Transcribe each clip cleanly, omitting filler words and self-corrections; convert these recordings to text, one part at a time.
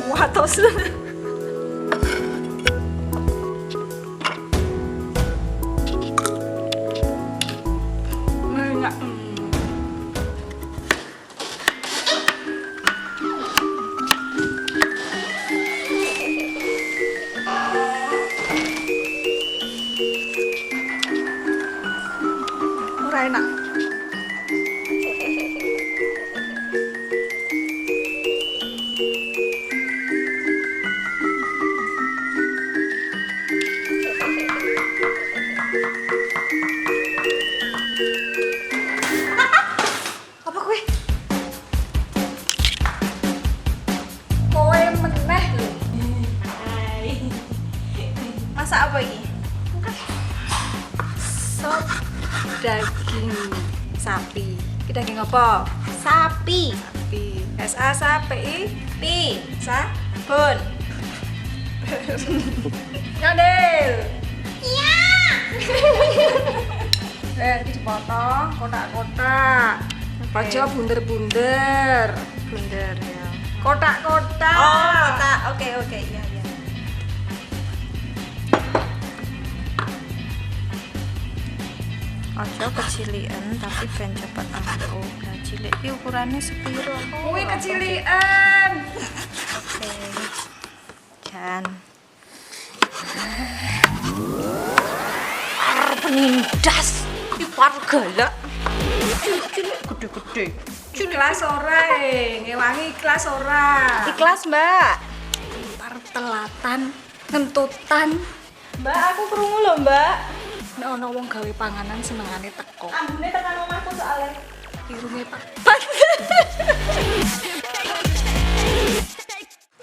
Watos. Ora enak. Apa kowe? Kowe meneh lho. Hai. Masak apa iki? Sop daging sapi. Iki daging apa? Sapi. Sapi. SA sapi. Pi. Sabun. Nyadel. Iya. Iki dipotong kotak-kotak. Aja bunder-bunder. Bunder ya. Kotak-kotak. Oh, tak. Oke, iya. Ojo kecilian tapi ben cepet empuk. Nah, cilik iki ukurannya sepiro? Kuwi kecilian. Oke. Jan. Arep nindas. Iki par galak. Cilik gede-gede. Ikhlas ora, ngewangi ikhlas ora. Ikhlas, Mbak. Par telatan, ngentutan. Mbak, aku krungu lho, Mbak. Nek ana wong gawe panganan senengane teko. Ambune tekan omahku soalnya. Irunge Pak.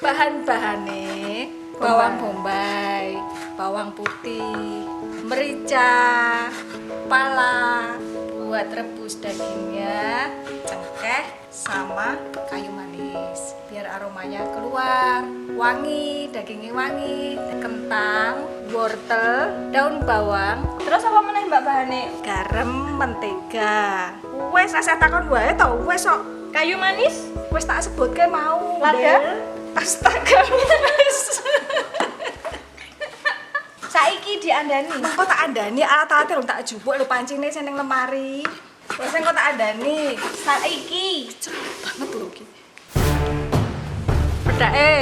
Bahan-bahane bawang bombay, bawang putih, merica, pala, buat rebus dagingnya, cengkeh sama kayu manis biar aromanya keluar, wangi, dagingnya wangi, kentang, wortel, daun bawang, Terus apa meneh Mbak bahane? garam, mentega. Wes rasa takon wae to, wes kok. Kayu manis? Wes tak sebutke mau. Lada? Del. Astaga. Wes. Saiki diandani. Kok tak andani alat-alat rung tak jupuk lho pancine sing ning lemari. Wes kok tak andani. Saiki. Cepet banget lho iki. Pedake.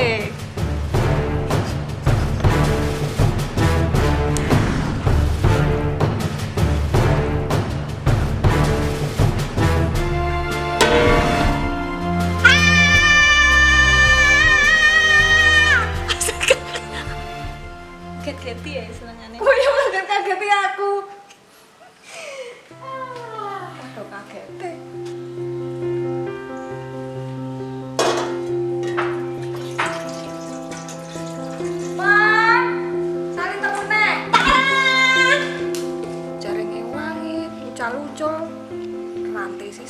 Kaget ya senengane. Kowe yo kaget aku. Aduh kaget. Bang, sari temune. Jarenge wangi, lucu-lucu. Rantai sih.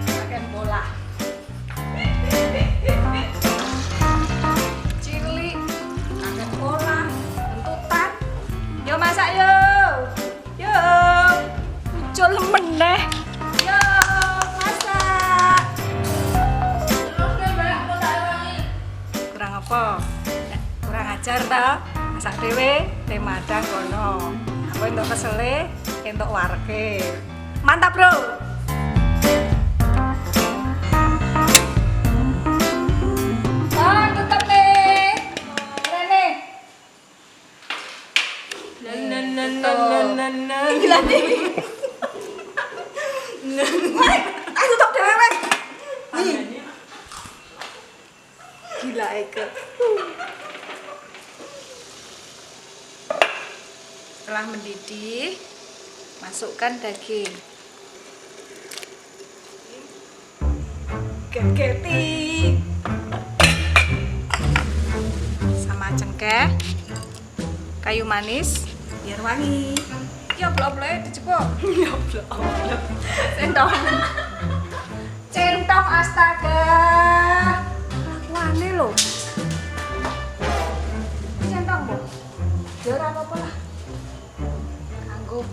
Makan bola. Cili, makan bola, bentutan. Yo masak yo. Yo. Ucul meneh. Yo masak. Terus deh Mbak, aku tak wangi. Kurang apa? Kurang ajar toh? Masak dhewe, teh madang kono. Aku entuk kesele, entuk warge. Mantap, Bro. Oh, tutup nih. Rene. Gila nih. Weh, ayo tutup dhewe weh. Gila Eke. Setelah mendidih, masukkan daging. spaghetti sama cengkeh, kayu manis biar wangi. Ya blok-bloknya dicepok. Ya blok-blok. Centong astaga. Wane lho. Centong, Bu. Ya ora apa-apa lah. Kanggo.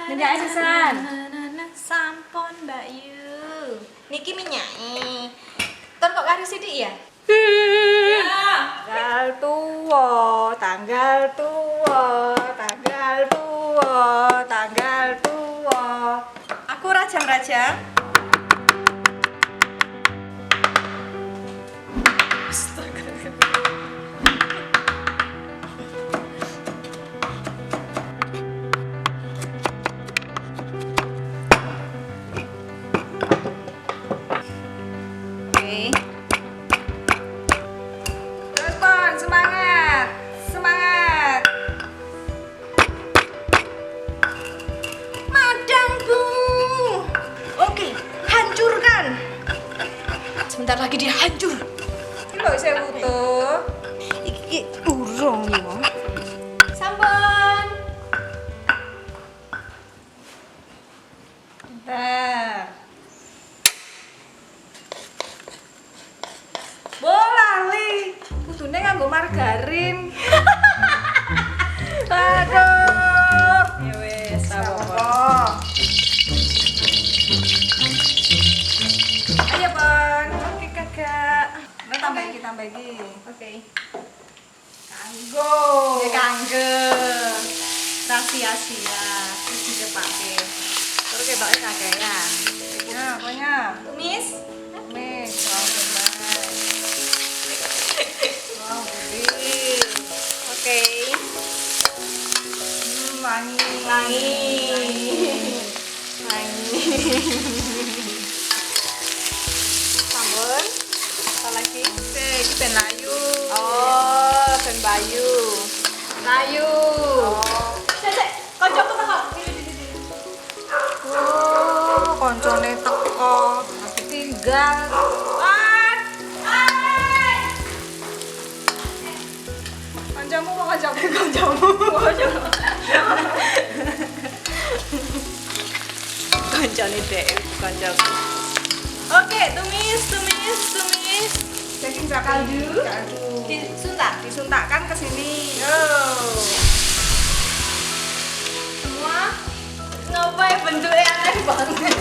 Minyak sisan. Sampun Mbak Yu. Niki minyake. Ton kok kari sithik ya? Tanggal tua, tanggal tua, tanggal tua, tanggal tua. Aku rajang-rajang. Oke. Terus Pon, semangat, semangat. Madang, Bu. Oke, hancurkan. Sebentar lagi dia hancur. Ini lho isih utuh. Iki urung ya. Sampun. Bentar. Bolali, kudune nganggo margarin. Aduh. Ya wes, Apa? Ayo, Pon. Oke, Kakak. Nah, tambah iki, tambah iki. Oke. Kanggo. Ya kangge. Rahasia-rahasia terus dicepake. Terus ketoknya kakean. Nah, pokoknya Tumis. mis, wow, benar. Wow, gede. Oke. Wangi. Wangi. Wangi. Sampun. Apa lagi? Iki ben layu. Oh, ben bayu. Layu. Oh. Cek, kancaku teko. Oh, koncone teko. Aku tinggal. Wan. Kancamu kok kancamu? Kancamu. Kancane dek, kancaku. Oke, tumis. Daging kaldu. Kaldu. Disuntak. Disuntakkan ke sini. Oh. Semua ngapain bentuknya aneh banget.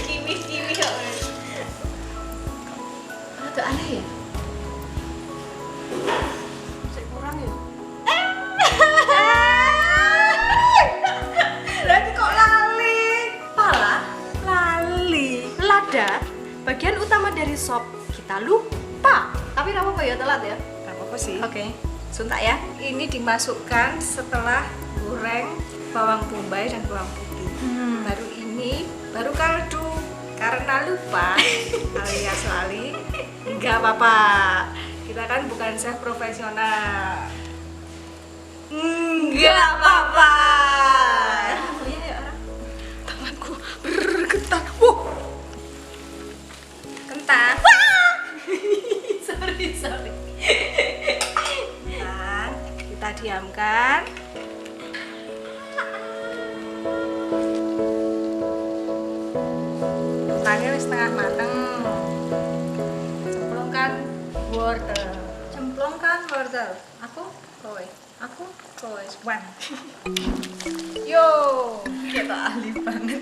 Kimi kok. Ada aneh ya? Sik kurang ya. Berarti kok lali? Pala, Lali. lada, bagian utama dari sop kita lupa. Tapi nggak apa-apa ya, telat ya. Gak apa-apa sih. Oke, suntak ya. Ini dimasukkan setelah goreng bawang bombay dan bawang putih. Baru kaldu. Karena lupa alias lali, nggak apa-apa. Kita kan bukan chef profesional. Nggak apa-apa. Iya ya orang. Tanganku bergetar. Wuh. Kentang. Sorry. Nah, kita diamkan. Kentangnya wis setengah mateng. Cemplungkan wortel. Cemplungkan wortel. Aku kowe. Wan. Yo. Kita ahli banget.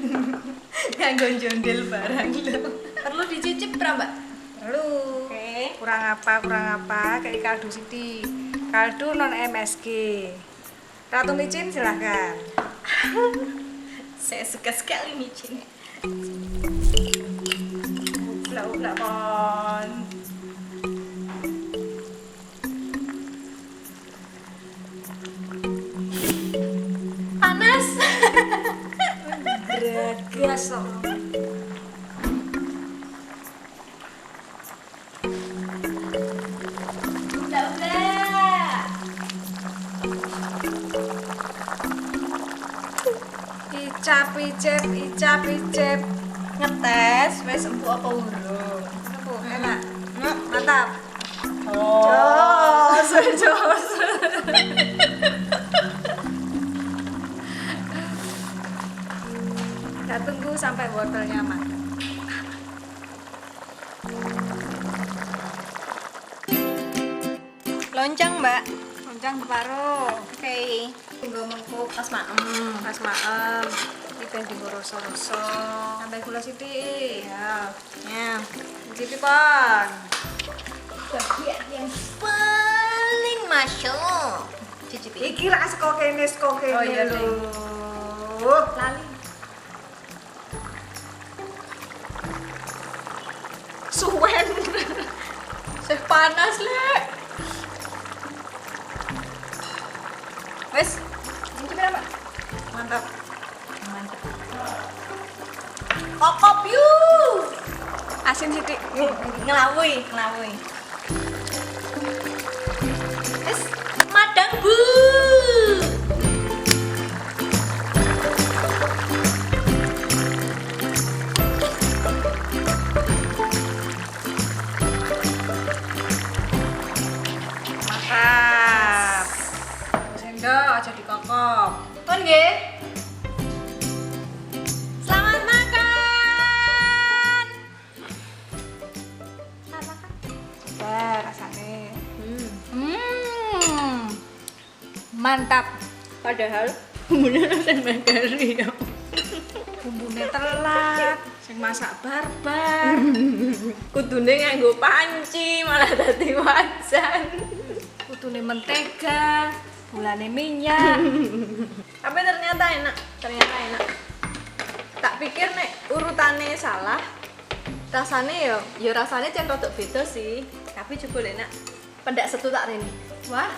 Nganggo jondel barang lo. Perlu dicicip berapa, Mbak? Perlu. Oke. Kurang apa? Kayak kaldu siti. Kaldu non MSG. Ratu micin silahkan. Saya suka sekali micin. Ublak Pon. Panas. Gragas kok. Udah. Icap icep. ngetes wis empuk apa urung. Empuk, enak. Mantap. Jos, jos. Kita tunggu sampai wortelnya matang. Loncang, Mbak. Loncang separuh. Oke. Tunggu mengkup Pas maem. pas maem. Iki ben dienggo rasa-rasa. Tambah gula sithik. Ya. Ya. Iki Pon. Bagian yang paling masuk. Cicipi. Iki rak saka kene Oh, iya, lho. Lali. Suwen. Sih panas, Lek. Wes, Iki berapa? Mantap. mantap. Kokop yuk. Asin sithik. Ngelawui, ngelawui. Wes, madang bu. Mantap. Sendok aja dikokop. Pun nggih. Selamat makan. Selamat makan. Coba rasane. Hmm. Mantap. Padahal bumbunya rasa magari ya. Bumbune telat, sing masak barbar. Kudune nganggo panci malah dadi wajan. Kutune mentega, gulane minyak. Tapi ternyata enak, ternyata enak. Tak pikir nek urutane salah. Rasane ya rasane cen rodok beda sih. Tapi coba enak. Pendak setu tak rene. Wah,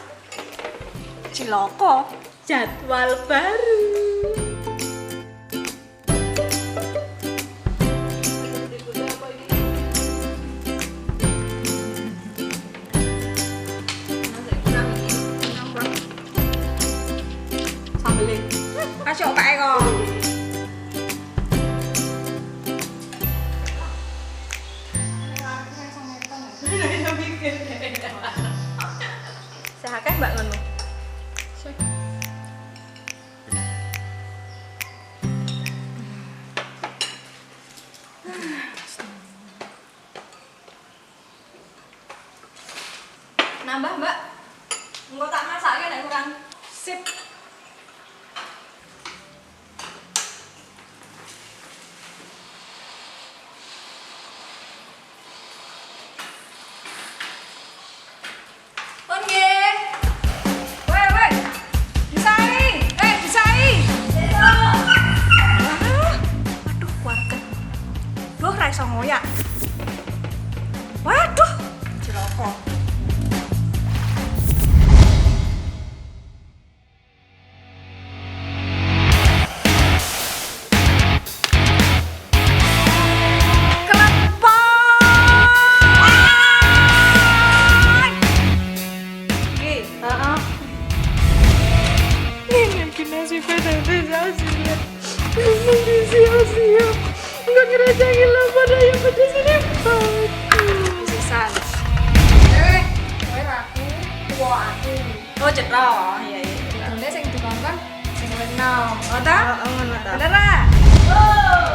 Ciloko. jadwal baru. Sambelin. Kasih opae kok. Sehake Mbak ngono. Nambah, Mbak. Engko tak masake nek kurang. Sip. Pun nggih. Weh. Disai. Disai. Waduh, warga. Duh, ra iso ngoyak. Waduh, ciloko. Kelepon. Oke. Heeh. Ini nasi padang sia-sia. Sia-sia. Enggak ngerasain lah pada yang pedas ini. Sisan. Kowe aku, tua aku. Oh, cetro. Iya, iya. Ini sing dikongkon sing enom. Oh ta? Ngono ta. Bener ra? Oh.